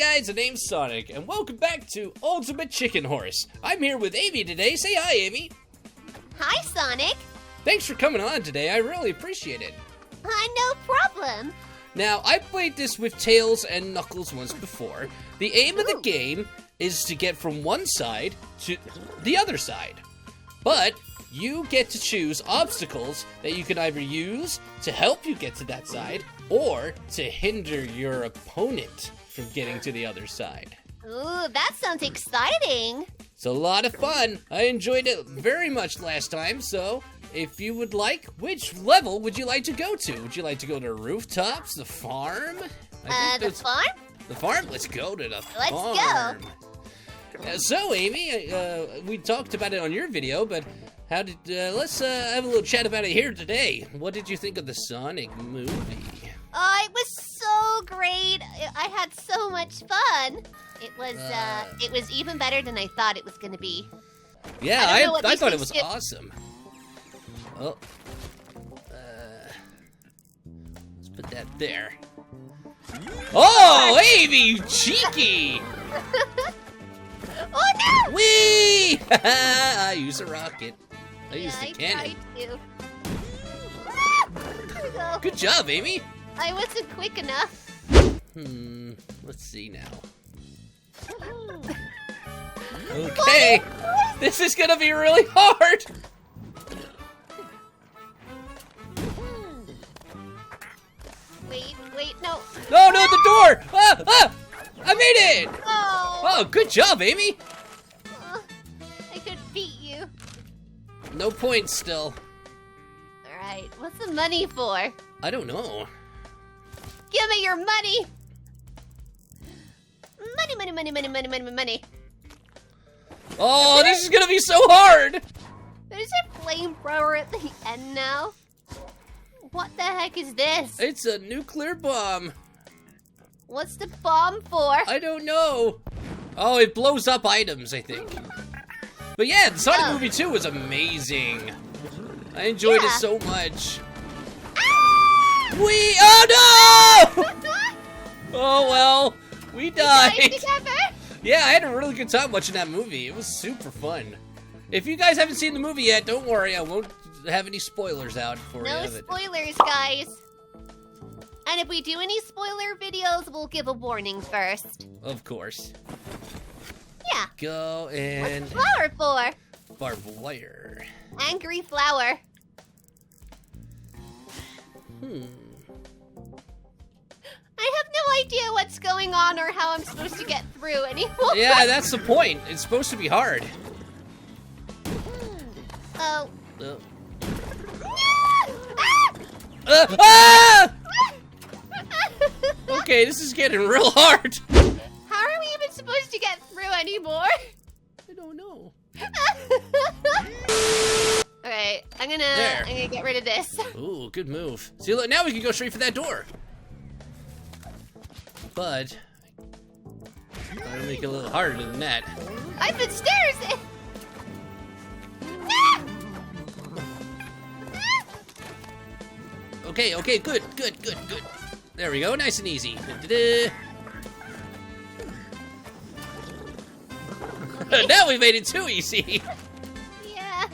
guys, the name's Sonic, and welcome back to Ultimate Chicken Horse. I'm here with Amy today. Say hi, Amy. Hi, Sonic. Thanks for coming on today. I really appreciate it. No problem. Now, I played this with Tails and Knuckles once before. The aim of the game is to get from one side to the other side. But you get to choose obstacles that you can either use to help you get to that side or to hinder your opponent from getting to the other side. Ooh, that sounds exciting. It's a lot of fun. I enjoyed it very much last time, so if you would like, which level would you like to go to? Would you like to go to rooftops, the farm? The farm? The farm? Let's go to the Let's farm. go. So, Amy, we talked about it on your video, but how did, let's have a little chat about it here today. What did you think of the Sonic movie? Oh, it was so great. I had so much fun. It was even better than I thought it was going to be. Yeah, I thought it was awesome. Oh. Let's put that there. Oh, Amy, cheeky! Oh, no! Whee! I use a rocket. I use the cannon. I tried to. There we go. Good job, Amy. I wasn't quick enough. Let's see now. Okay, this is gonna be really hard. Wait, no. No, the door! I made it! Oh, Oh, good job, Amy. I could beat you. No points still. Alright, what's the money for? I don't know. Give me your money! Money. Oh, this is gonna be so hard! There's a flamethrower at the end now. What the heck is this? It's a nuclear bomb. What's the bomb for? I don't know. Oh, it blows up items, I think. But yeah, the Sonic movie 2 was amazing. I enjoyed it so much. Oh no! Oh well, we died. Yeah, I had a really good time watching that movie. It was super fun. If you guys haven't seen the movie yet, don't worry, I won't have any spoilers out for you. No spoilers, guys. And if we do any spoiler videos, we'll give a warning first. Of course. Yeah. Go and... What's the flower for? Barbed wire. Angry flower. I have no idea what's going on or how I'm supposed to get through anymore. Yeah, that's the point. It's supposed to be hard. Oh. Okay, this is getting real hard. How are we even supposed to get through anymore? I don't know. Alright, I'm gonna get rid of this. Ooh, good move. See, look, now we can go straight for that door. But I'm gonna make it a little harder than that. I've been stairs. Okay, good. There we go, nice and easy. Now we made it too easy. Yeah.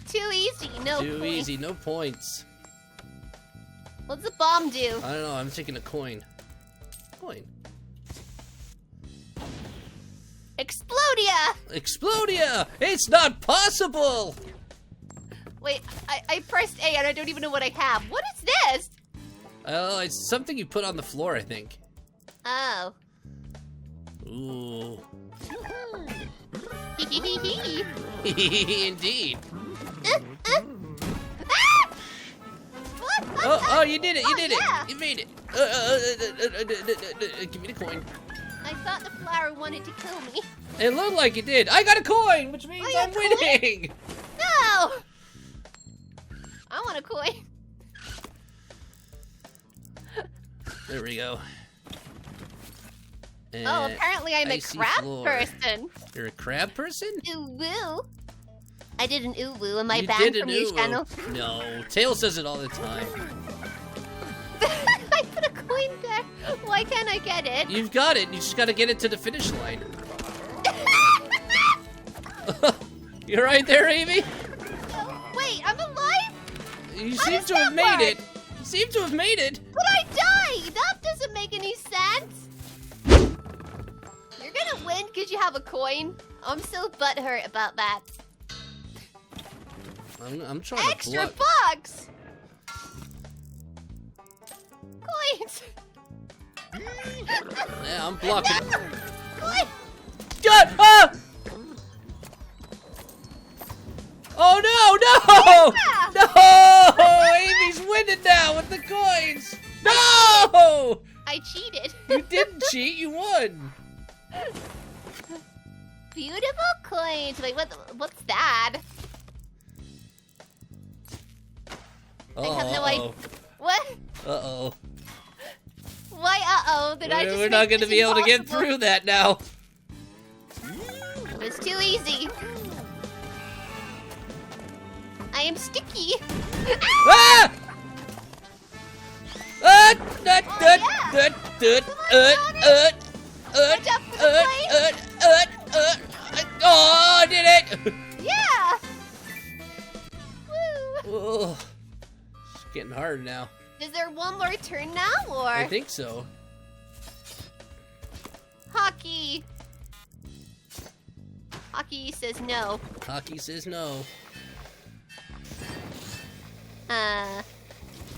Too easy, no Too points. easy, no points. What's the bomb do? I don't know, I'm taking a coin. Explodia! Explodia! It's not possible! Wait, I pressed A and I don't even know what I have. What is this? Oh, it's something you put on the floor, I think. Oh. Ooh. Hee. Indeed. What? Oh, you did it, Yeah. You made it. Give me the coin. I thought the flower wanted to kill me. It looked like it did. I got a coin, which means I'm winning. No! I want a coin. There we go. Oh, apparently I'm a crab person. You're a crab person? Ooh woo. I did an ooh woo. Am I You banned did from an your ooh-woo. channel? No, Tails does it all the time. I put a coin coin there. Why can't I get it? You've got it. You just got to get it to the finish line. You're right there, Amy? Wait, I'm alive? You How seem does to have that made work? it. You seem to have made it. But I died! That doesn't make any sense. You're gonna win because you have a coin. I'm so butthurt about that. I'm trying to Extra block. bucks! Coins! Yeah, I'm blocking. No! Coin! God! Ah! Oh no! No! No! Amy's winning now with the coins. No! I cheated. You didn't cheat. You won. Beautiful coins. Wait, what's that? I have no idea. What? Uh-oh. Why uh-oh? Did I just We're not make going to this be able to get impossible? through that now. It's too easy. I am sticky. Ah! Ah! yeah. Watch out for the Oh, I did it! Yeah. Woo. Oh, it's getting hard now. Is there one more turn now, or I think so. hockey? Hockey says no. Hockey says no.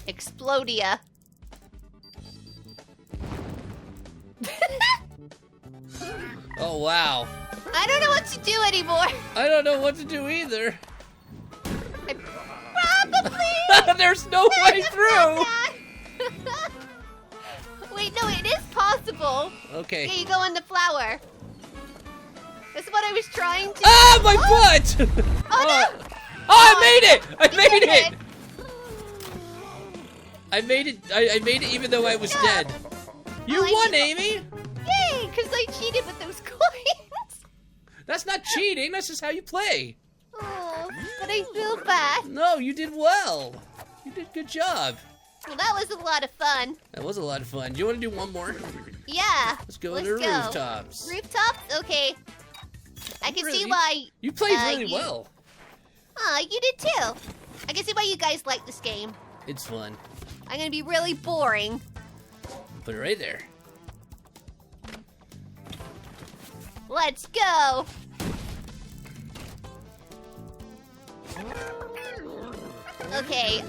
Explodia. Oh, wow. I don't know what to do anymore. I don't know what to do either. Probably. There's no way through. Wait, no, it is possible. Okay. Yeah, you go in the flower. That's what I was trying to. Ah, my butt! Oh no! Oh, I made it! I You made did it! I made it. I made it even though I was Yeah. dead. You Oh, I won, need- Amy. Yay! Because I cheated with those coins. That's not cheating. That's just how you play. Oh, but I feel bad. No, you did well. You did a good job. Well, that was a lot of fun. That was a lot of fun. Do you want to do one more? Yeah. Let's go to the rooftops. Rooftops? Okay. I can see Really? why. You played really you- well. Aw, you did too. I can see why you guys like this game. It's fun. I'm gonna be really boring. Put it right there. Let's go. Okay,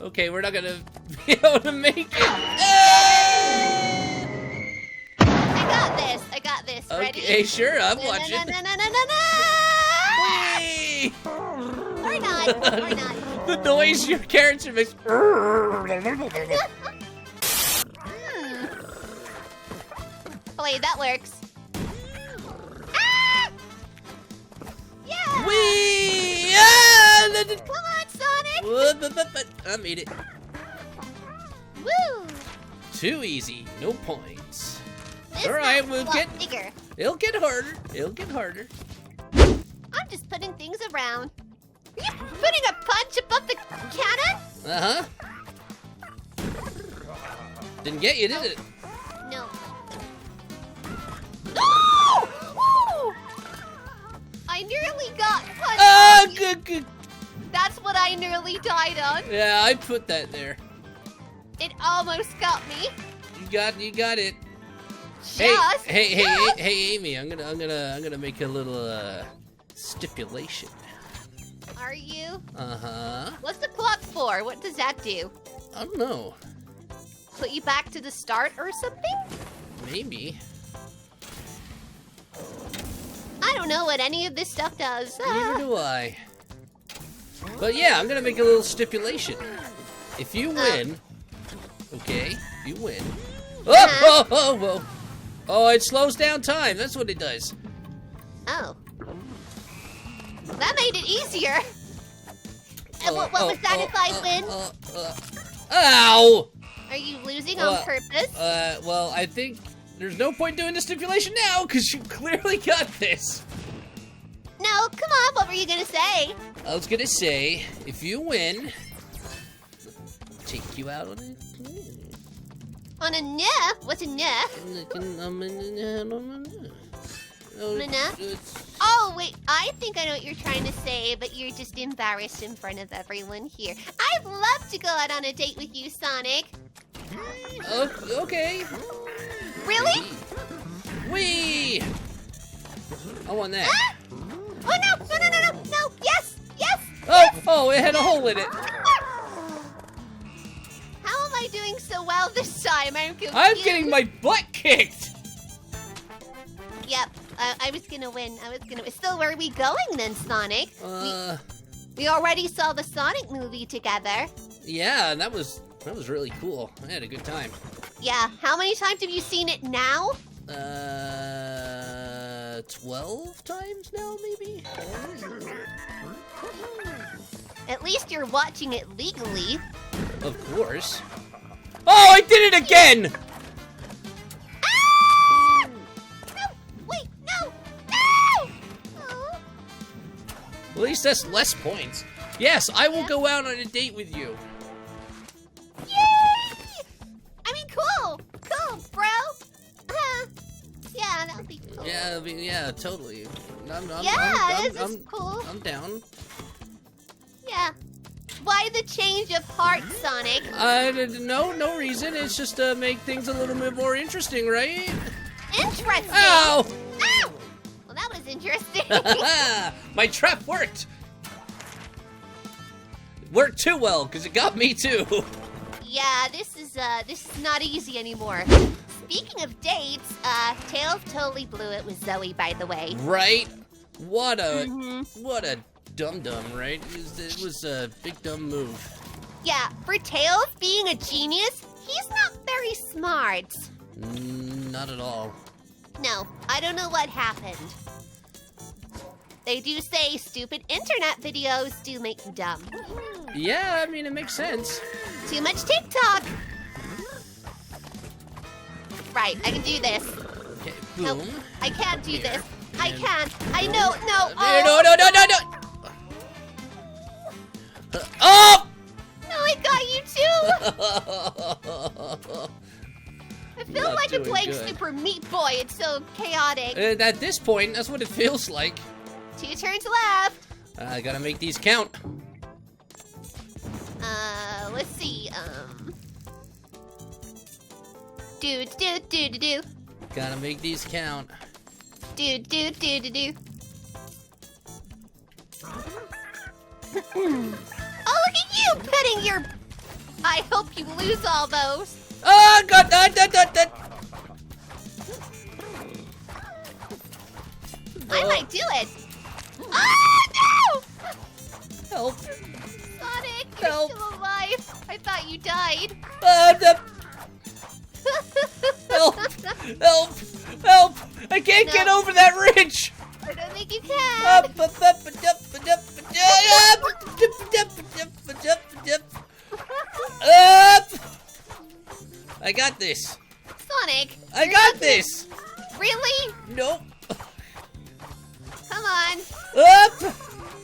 Okay, we're not gonna be able to make it. I got this. Ready? Okay, sure, I'm No, watching. no, no, no, no, no, no. Whee! Or not, or not. The noise your character makes. Oh wait, that works. Ah! Yeah! Whee! Ah! Come on, Sonic! I made it. Woo! Too easy. No points. This All right, map's we'll a lot get- bigger. It'll get harder. It'll get harder. I'm just putting things around. Are you putting a punch above the cannon? Uh-huh. Didn't get you, did it? No. Oh! Woo! I nearly got punched. Ah, good. That's what I nearly died on. Yeah, I put that there. It almost got me. You got it. Just. Hey, just. Amy, I'm gonna make a little stipulation. Are you? Uh-huh. What's the clock for? What does that do? I don't know. Put you back to the start or something? Maybe. I don't know what any of this stuff does. Neither do I. But yeah, I'm gonna make a little stipulation. If you win, okay, if you win. Whoa. Oh, it slows down time. That's what it does. Oh. That made it easier. And what was that if I win? Ow! Are you losing on purpose? Well, I think there's no point doing the stipulation now, because you clearly got this. No, come on, what were you gonna say? I was gonna say, if you win, I'll take you out on it. On a nerf? What's a nerf? Oh, wait, I think I know what you're trying to say, but you're just embarrassed in front of everyone here. I'd love to go out on a date with you, Sonic. Oh, okay. Really? Whee! I want that. Ah! Oh, no, no, no, no, no, no, yes, yes, Oh, yes. oh, it had a hole in it. How am I doing so well this time? I'm confused. I'm getting my butt kicked. Yep, I was gonna win. So where are we going then, Sonic? We already saw the Sonic movie together. Yeah, that was really cool. I had a good time. Yeah, how many times have you seen it now? 12 times now, maybe? At least you're watching it legally. Of course. Oh, I did it again! Ah! No, wait, no, no! Oh. At least that's less points. Yes, I will go out on a date with you. Yay! I mean, cool, bro. Yeah, that would be cool. Yeah, I mean, yeah, totally. This is cool. I'm down. Yeah. Why the change of heart, Sonic? No reason. It's just to make things a little bit more interesting, right? Interesting. Ow! Ow! Well, that was interesting. My trap worked. Worked too well, because it got me too. Yeah, this is not easy anymore. Speaking of dates, Tails totally blew it with Zoe, by the way. Right? What a dum-dum, right? It was a big dumb move. Yeah, for Tails being a genius, he's not very smart. Not at all. No, I don't know what happened. They do say stupid internet videos do make you dumb. Yeah, I mean, it makes sense. Too much TikTok. Right, I can do this. Okay, Nope, boom. I can't do Here. this. I And can't. I know. No. No, no, no, no, no! Oh! No, I got you too. I feel Not like I'm doing playing good. Super Meat Boy. It's so chaotic. At this point, that's what it feels like. 2 turns left. I gotta make these count. Let's see. Do. Gotta make these count. Do. Oh, look at you petting your. I hope you lose all those. Oh, God! I might do it. Oh no! Help! Sonic, you're Help. still alive. I thought you died. Help! Help! I can't get No. over that ridge! I don't think you can. I got this. Sonic. I you're got not- this. Really? Nope. Come on. Up.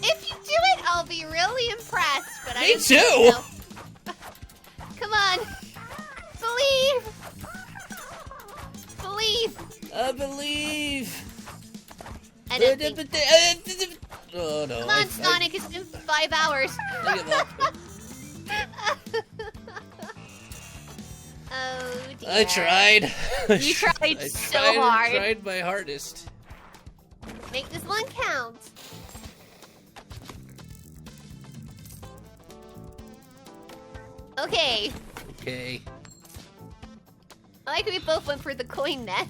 If you do it, I'll be really impressed. But I Me don't think too. so. Come on. Believe. I believe. I don't think. Oh no. Come on, Sonic. It's been 5 hours. I give up. Oh dear. I tried. You tried so hard. I tried my hardest. Make this one count. Okay. Okay. I like we both went for the coin net.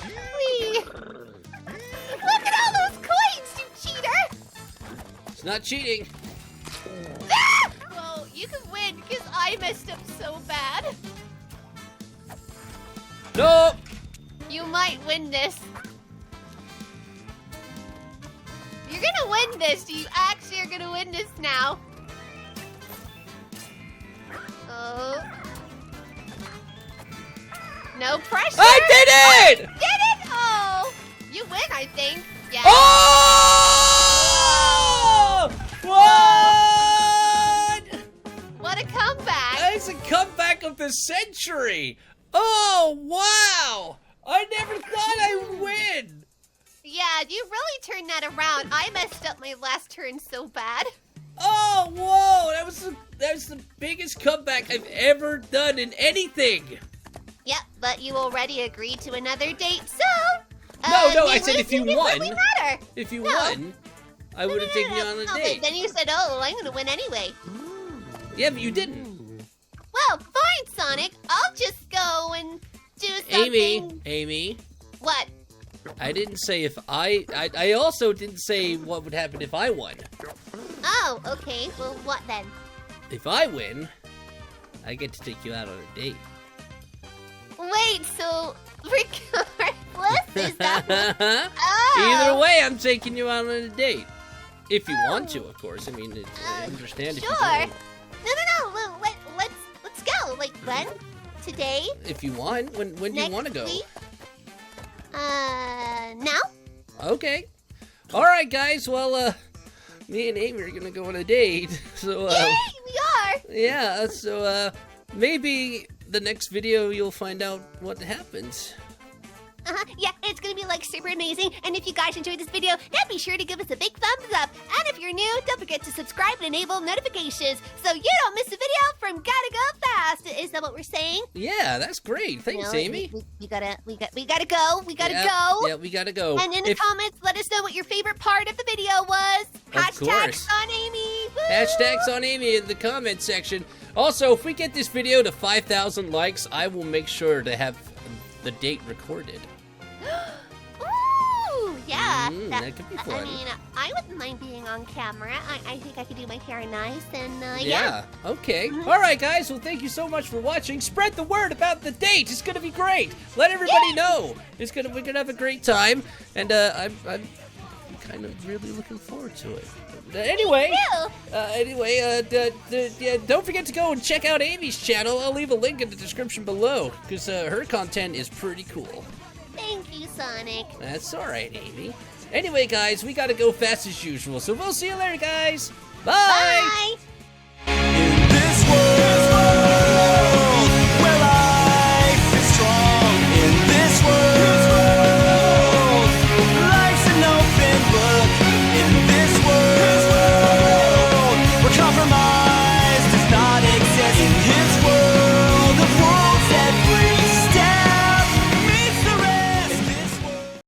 Whee! Look at all those coins, you cheater! It's not cheating. Ah! Well, you can win because I messed up so bad. No. You might win this. You're gonna win this. You actually are gonna win this now. Oh. No pressure. I did it! Did it? Oh. You win, I think. Yeah. Oh! What? What a comeback. It's a comeback of the century! Oh, wow! I never thought I would win! Yeah, you really turned that around. I messed up my last turn so bad. Oh, whoa! That was the biggest comeback I've ever done in anything! Yep, but you already agreed to another date, so... No, I said if you won. Really matter. If you won, I would have taken you on a date. But then you said, oh, I'm gonna win anyway. Yeah, but you didn't. Well, fine, Sonic. I'll just go and do something... Amy. What? I didn't say if I also didn't say what would happen if I won. Oh, okay. Well, what then? If I win, I get to take you out on a date. Wait, so regardless, is that what... Either way, I'm taking you out on a date. If you want to, of course. I mean, I understand if you don't. No. Let's go. Like when? Today? If you want. When do you want to go? Week? Now? Okay. All right, guys. Well, me and Amy are gonna go on a date. So, Yay, we are. Yeah. So, maybe the next video you'll find out what happens. Yeah, it's gonna be like super amazing. And if you guys enjoyed this video, then be sure to give us a big thumbs up. And if you're new, don't forget to subscribe and enable notifications so you don't miss a video from Gotta Go Fast. Is that what we're saying? Yeah, that's great. Thanks, Amy. We gotta go. We gotta go. Yeah, we gotta go. And in the comments, let us know what your favorite part of the video was. Hashtags on Amy. Woo! Hashtags on Amy in the comment section. Also, if we get this video to 5,000 likes, I will make sure to have the date recorded. Ooh, yeah. That could be fun. I mean, I wouldn't mind being on camera. I think I could do my hair nice and, yeah. Okay. All right, guys. Well, thank you so much for watching. Spread the word about the date. It's gonna be great. Let everybody know. We're gonna have a great time, and I'm kind of really looking forward to it. Anyway, don't forget to go and check out Amy's channel. I'll leave a link in the description below because her content is pretty cool. Thank you, Sonic. That's all right, Amy. Anyway, guys, we gotta go fast as usual, so we'll see you later, guys. Bye. Bye.